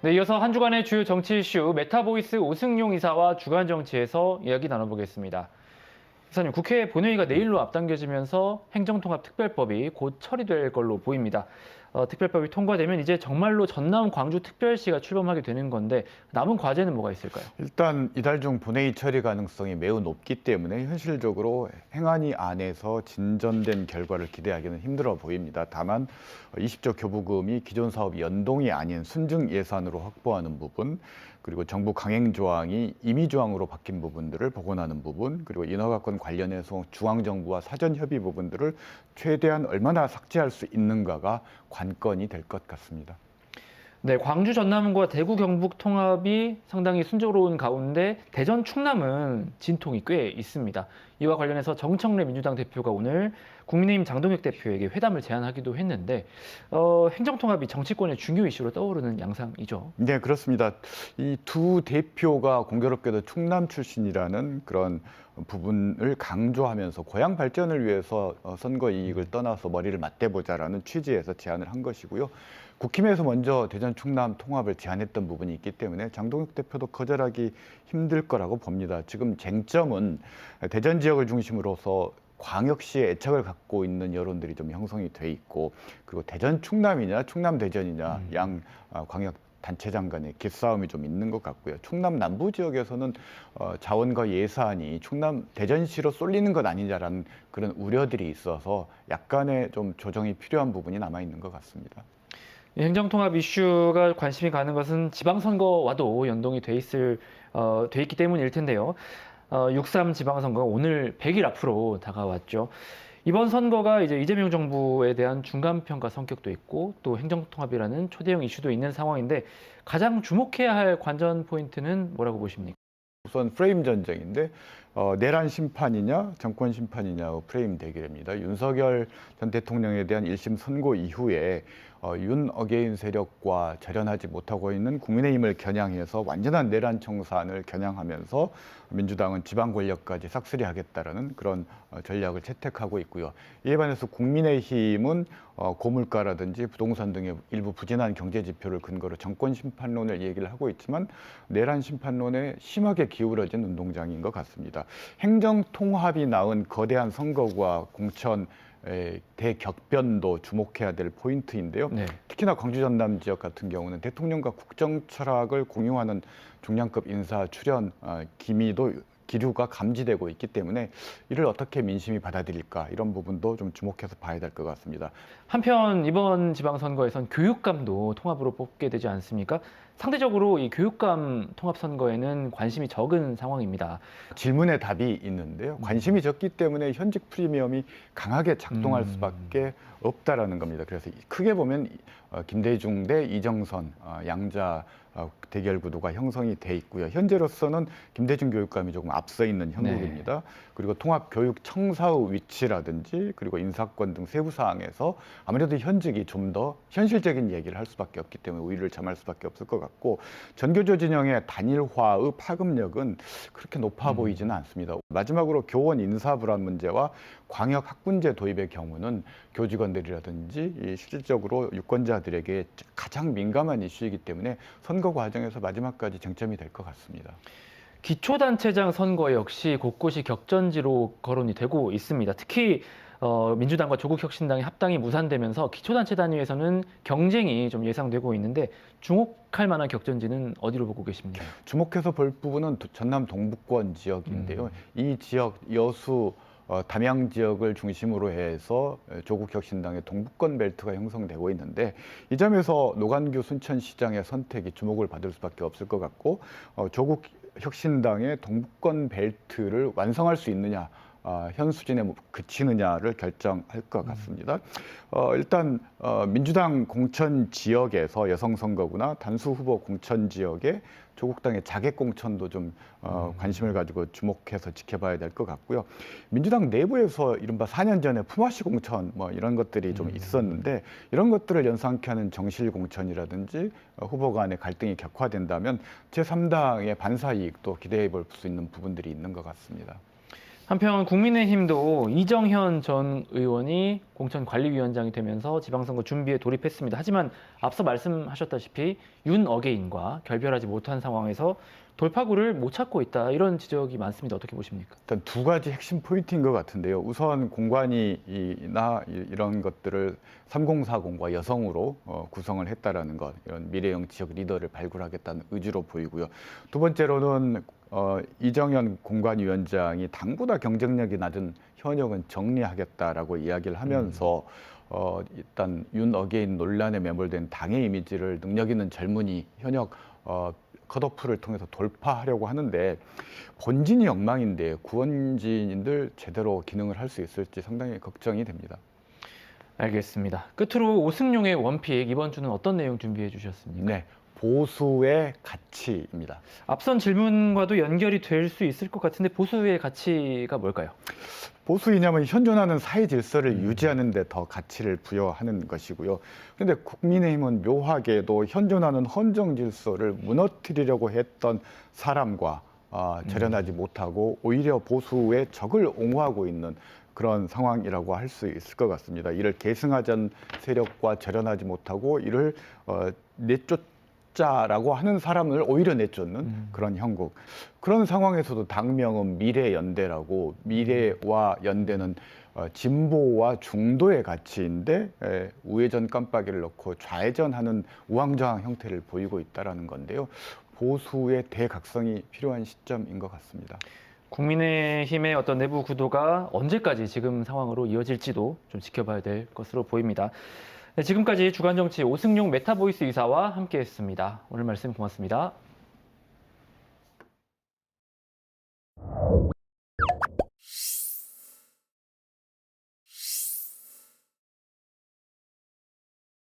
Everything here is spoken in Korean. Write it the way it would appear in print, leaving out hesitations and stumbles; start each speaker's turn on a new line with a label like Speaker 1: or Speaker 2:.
Speaker 1: 네, 이어서 한 주간의 주요 정치 이슈 메타보이스 오승용 이사와 주간 정치에서 이야기 나눠보겠습니다. 이사님, 국회 본회의가 내일로 앞당겨지면서 행정통합특별법이 곧 처리될 걸로 보입니다. 특별법이 통과되면 이제 정말로 전남 광주 특별시가 출범하게 되는 건데 남은 과제는 뭐가 있을까요?
Speaker 2: 일단 이달 중 본회의 처리 가능성이 매우 높기 때문에 현실적으로 행안위 안에서 진전된 결과를 기대하기는 힘들어 보입니다. 다만 20조 교부금이 기존 사업 연동이 아닌 순증 예산으로 확보하는 부분, 그리고 정부 강행 조항이 임의 조항으로 바뀐 부분들을 복원하는 부분, 그리고 인허가권 관련해서 중앙정부와 사전 협의 부분들을 최대한 얼마나 삭제할 수 있는가가 관건이 될 것 같습니다.
Speaker 1: 네, 광주 전남과 대구 경북 통합이 상당히 순조로운 가운데 대전 충남은 진통이 꽤 있습니다. 이와 관련해서 정청래 민주당 대표가 오늘 국민의힘 장동혁 대표에게 회담을 제안하기도 했는데 행정통합이 정치권의 중요 이슈로 떠오르는 양상이죠.
Speaker 2: 네, 그렇습니다. 이 두 대표가 공교롭게도 충남 출신이라는 그런 부분을 강조하면서 고향 발전을 위해서 선거 이익을 떠나서 머리를 맞대보자라는 취지에서 제안을 한 것이고요. 국힘에서 먼저 대전 충남 통합을 제안했던 부분이 있기 때문에 장동혁 대표도 거절하기 힘들 거라고 봅니다. 지금 쟁점은 대전 지역을 중심으로서 광역시에 애착을 갖고 있는 여론들이 좀 형성이 돼 있고, 그리고 대전 충남이냐 충남 대전이냐 양 광역 단체장 간의 기싸움이 좀 있는 것 같고요. 충남 남부 지역에서는 자원과 예산이 충남 대전시로 쏠리는 것 아니냐라는 그런 우려들이 있어서 약간의 좀 조정이 필요한 부분이 남아 있는 것 같습니다.
Speaker 1: 행정통합 이슈가 관심이 가는 것은 지방선거와도 연동이 돼 있기 때문일 텐데요. 6.3 지방선거가 오늘 100일 앞으로 다가왔죠. 이번 선거가 이제 이재명 정부에 대한 중간평가 성격도 있고 또 행정통합이라는 초대형 이슈도 있는 상황인데 가장 주목해야 할 관전 포인트는 뭐라고 보십니까?
Speaker 2: 우선 프레임 전쟁인데 내란 심판이냐 정권 심판이냐 프레임 대결입니다. 윤석열 전 대통령에 대한 1심 선고 이후에 윤 어게인 세력과 절연하지 못하고 있는 국민의힘을 겨냥해서 완전한 내란 청산을 겨냥하면서 민주당은 지방 권력까지 싹쓸이하겠다라는 그런 전략을 채택하고 있고요. 이에 반해서 국민의힘은 고물가라든지 부동산 등의 일부 부진한 경제 지표를 근거로 정권 심판론을 얘기를 하고 있지만 내란 심판론에 심하게 기울어진 운동장인 것 같습니다. 행정 통합이 낳은 거대한 선거구와 공천 대격변도 주목해야 될 포인트인데요.
Speaker 1: 네.
Speaker 2: 특히나 광주 전남 지역 같은 경우는 대통령과 국정 철학을 공유하는 중량급 인사 출연 기류가 감지되고 있기 때문에 이를 어떻게 민심이 받아들일까 이런 부분도 좀 주목해서 봐야 될 것 같습니다.
Speaker 1: 한편 이번 지방선거에선 교육감도 통합으로 뽑게 되지 않습니까? 상대적으로 이 교육감 통합 선거에는 관심이 적은 상황입니다.
Speaker 2: 질문에 답이 있는데요. 관심이 적기 때문에 현직 프리미엄이 강하게 작동할 수밖에 없다라는 겁니다. 그래서 크게 보면 김대중 대 이정선 양자 대결 구도가 형성이 돼 있고요. 현재로서는 김대중 교육감이 조금 앞서 있는 형국입니다. 네. 그리고 통합교육청사의 위치라든지 그리고 인사권 등 세부 사항에서 아무래도 현직이 좀 더 현실적인 얘기를 할 수밖에 없기 때문에 우위를 점할 수밖에 없을 것 같고 전교조 진영의 단일화의 파급력은 그렇게 높아 보이지는 않습니다. 마지막으로 교원 인사 불안 문제와 광역 학군제 도입의 경우는 교직원들이라든지 실질적으로 유권자들에게 가장 민감한 이슈이기 때문에 선거 과정에서 마지막까지 쟁점이 될 것 같습니다.
Speaker 1: 기초단체장 선거 역시 곳곳이 격전지로 거론이 되고 있습니다. 특히 민주당과 조국혁신당의 합당이 무산되면서 기초단체 단위에서는 경쟁이 좀 예상되고 있는데 주목할 만한 격전지는 어디로 보고 계십니까?
Speaker 2: 주목해서 볼 부분은 전남 동부권 지역인데요. 이 지역 여수 담양 지역을 중심으로 해서 조국혁신당의 동부권 벨트가 형성되고 있는데 이 점에서 노관규 순천시장의 선택이 주목을 받을 수밖에 없을 것 같고 조국혁신당의 동부권 벨트를 완성할 수 있느냐 현 수준에 그치느냐를 결정할 것 같습니다. 일단 민주당 공천 지역에서 여성 선거구나 단수 후보 공천 지역에 조국당의 자객 공천도 좀 관심을 가지고 주목해서 지켜봐야 될 것 같고요. 민주당 내부에서 이른바 4년 전에 품앗이 공천 뭐 이런 것들이 좀 있었는데 이런 것들을 연상케 하는 정실 공천이라든지 후보 간의 갈등이 격화된다면 제3당의 반사 이익도 기대해 볼 수 있는 부분들이 있는 것 같습니다.
Speaker 1: 한편 국민의힘도 이정현 전 의원이 공천관리위원장이 되면서 지방선거 준비에 돌입했습니다. 하지만 앞서 말씀하셨다시피 윤 어게인과 결별하지 못한 상황에서 돌파구를 못 찾고 있다. 이런 지적이 많습니다. 어떻게 보십니까?
Speaker 2: 일단 두 가지 핵심 포인트인 것 같은데요. 우선 공관위나 이런 것들을 3040과 여성으로 구성을 했다라는 것, 이런 미래형 지역 리더를 발굴하겠다는 의지로 보이고요. 두 번째로는 이정현 공관위원장이 당보다 경쟁력이 낮은 현역은 정리하겠다라고 이야기를 하면서 일단 윤 어게인 논란에 매몰된 당의 이미지를 능력 있는 젊은이 현역 컷오프를 통해서 돌파하려고 하는데 본진이 엉망인데 구원진들 제대로 기능을 할 수 있을지 상당히 걱정이 됩니다.
Speaker 1: 알겠습니다. 끝으로 오승용의 원픽 이번 주는 어떤 내용 준비해 주셨습니까?
Speaker 2: 네, 보수의 가치입니다.
Speaker 1: 앞선 질문과도 연결이 될 수 있을 것 같은데 보수의 가치가 뭘까요?
Speaker 2: 보수 이념은 현존하는 사회 질서를 유지하는 데 더 가치를 부여하는 것이고요. 그런데 국민의힘은 묘하게도 현존하는 헌정 질서를 무너뜨리려고 했던 사람과 절연하지 못하고 오히려 보수의 적을 옹호하고 있는 그런 상황이라고 할 수 있을 것 같습니다. 이를 계승하자는 세력과 절연하지 못하고 이를 내쫓자라고 하는 사람을 오히려 내쫓는 그런 형국. 그런 상황에서도 당명은 미래연대라고 미래와 연대는 진보와 중도의 가치인데 우회전 깜빡이를 넣고 좌회전하는 우왕좌왕 형태를 보이고 있다는 건데요. 보수의 대각성이 필요한 시점인 것 같습니다.
Speaker 1: 국민의힘의 어떤 내부 구도가 언제까지 지금 상황으로 이어질지도 좀 지켜봐야 될 것으로 보입니다. 네, 지금까지 주간정치 오승용 메타보이스 이사와 함께했습니다. 오늘 말씀 고맙습니다.